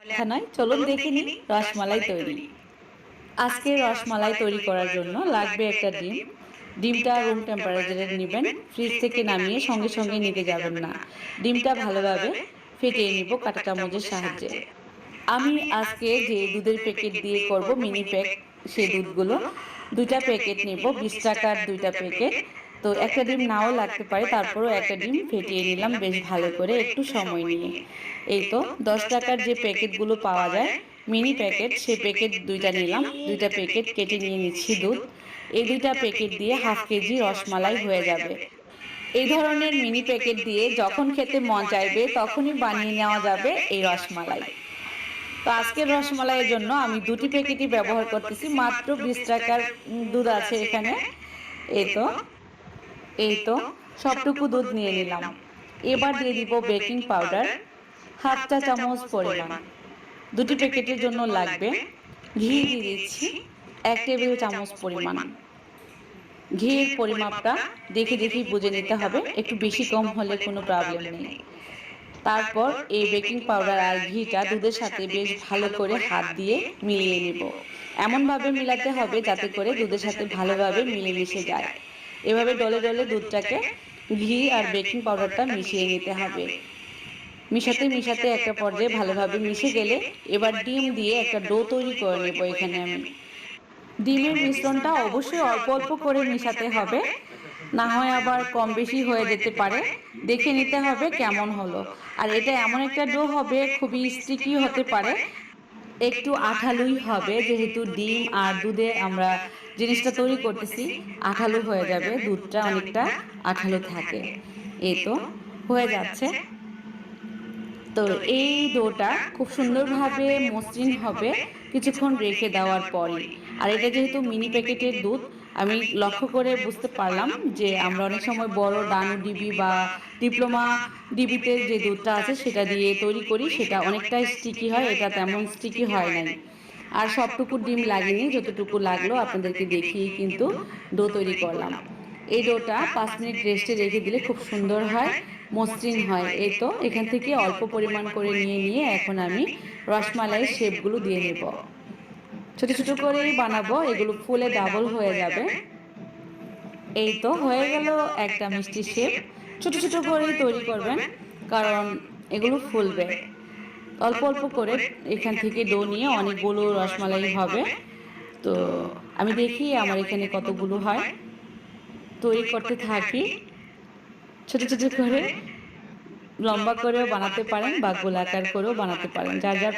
কথা নয়, চলুন দেখে নিই রসমালাই তৈরি। আজকে রসমালাই তৈরি করার জন্য লাগবে একটা ডিম। ডিমটা রুম টেম্পারেচারে নেবেন, ফ্রিজ থেকে নামিয়ে সঙ্গে সঙ্গে নিতে যাবেন না। ডিমটা ভালোভাবে ফেটিয়ে নিব কাঁটা চামচের সাহায্যে। আমি আজকে যে দুধের প্যাকেট দিয়ে করব মিনি প্যাক, সেই দুধগুলো দুইটা প্যাকেট নেব, 20 টাকার দুইটা প্যাকেট। তো একটা ডিম নাও লাগতে পারে, তারপরেও একটা ডিম ফেটিয়ে নিলাম বেশ ভালো করে একটু সময় নিয়ে। এই তো 10 টাকার যে প্যাকেটগুলো পাওয়া যায় মিনি প্যাকেট, সেই প্যাকেট দুইটা নিলাম, দুইটা প্যাকেট কেটে নিয়ে নিচ্ছি দুধ। এই দুইটা প্যাকেট দিয়ে হাফ কেজি রসমালাই হয়ে যাবে। এই ধরনের মিনি প্যাকেট দিয়ে যখন খেতে মন চাইবে তখনই বানিয়ে নেওয়া যাবে এই রসমালাই। তো আজকের রসমালাইয়ের জন্য আমি দুটি প্যাকেটই ব্যবহার করতেছি, মাত্র 20 টাকার দুধ আছে এখানে। এই তো সবটুকু দুধ নিয়ে নিলাম। এবার দিয়ে দিব বেকিং পাউডার, হাফ চা চামচ পরিমাণ। দুটি প্যাকেটের জন্য লাগবে। ঘি দিয়ে দিচ্ছি 1 টেবিল চামচ পরিমাণ। ঘিয়ের পরিমাপটা দেখে দেখেই বুঝে নিতে হবে, একটু বেশি কম হলে কোনো প্রবলেম নেই। তারপর এই বেকিং পাউডার আর ঘিটা দুধের সাথে বেশ ভালো করে হাত দিয়ে মিলিয়ে নিব। এমনভাবে মিলাতে হবে যাতে করে দুধের সাথে ভালোভাবে মিলেমিশে যায়। এভাবে ডলে ডলে দুধটাকে ঘি আর বেকিং পাউডারটা মিশিয়ে নিতে হবে। মিশাতে মিশাতে একটা পর্যায়ে ভালোভাবে মিশে গেলে এবার ডিম দিয়ে একটা ডো তৈরি করে নেব। এখানে আমি ডিমের মিশ্রণটা অবশ্যই অল্প অল্প করে মেশাতে হবে, না হয় আবার কম বেশি হয়ে যেতে পারে। দেখে নিতে হবে কেমন হলো। আর এটা এমন একটা ডো হবে, খুবই স্টিকি হতে পারে, একটু আঠালোই হবে, যেহেতু ডিম আর দুধে আমরা জিনিসটা তৈরি করতেছি, আঠালো হয়ে যাবে, দুধটা অনেকটা আঠালো থাকে। এই তো হয়ে যাচ্ছে। তো এই ডোটা খুব সুন্দরভাবে মসৃণ হবে কিছুক্ষণ রেখে দেওয়ার পরই। আর এটা যেহেতু মিনি প্যাকেটের দুধ, আমি লক্ষ্য করে বুঝতে পারলাম যে আমরা অনেক সময় বড় ডানু ডিবি বা ডিপ্লোমা ডিবিতে যে দুধটা আছে সেটা দিয়ে তৈরি করি, সেটা অনেকটা স্টিকি হয়, এটা তেমন স্টিকি হয় নাই। আর সবটুকু ডিম লাগেনি, যতটুকু লাগলো আপনাদেরকে দেখিয়ে কিন্তু ডো তৈরি করলাম। এই ডোটা 5 মিনিট রেস্টে রেখে দিলে খুব সুন্দর হয়, মসৃণ হয়। এই তো এখান থেকে অল্প পরিমাণ করে নিয়ে নিয়ে এখন আমি রসমালাইয়ের শেপগুলো দিয়ে নেব। ছোট ছোট করেই বানাবো, এগুলো ফুলে ডাবল হয়ে যাবে। এই তো হয়ে গেল একটা মিষ্টি শেপ। ছোট ছোট করেই তৈরি করবেন, কারণ এগুলো ফুলবে। অল্প অল্প করে এখান থেকে ডো নিয়ে অনেকগুলো রসমালাই হবে। তো আমি দেখি আমার এখানে কতগুলো হয়, তৈরি করতে থাকি। ছোট ছোট করে লম্বা করেও বানাতে পারেন বা গোলাকার করেও বানাতে পারেন, যার যার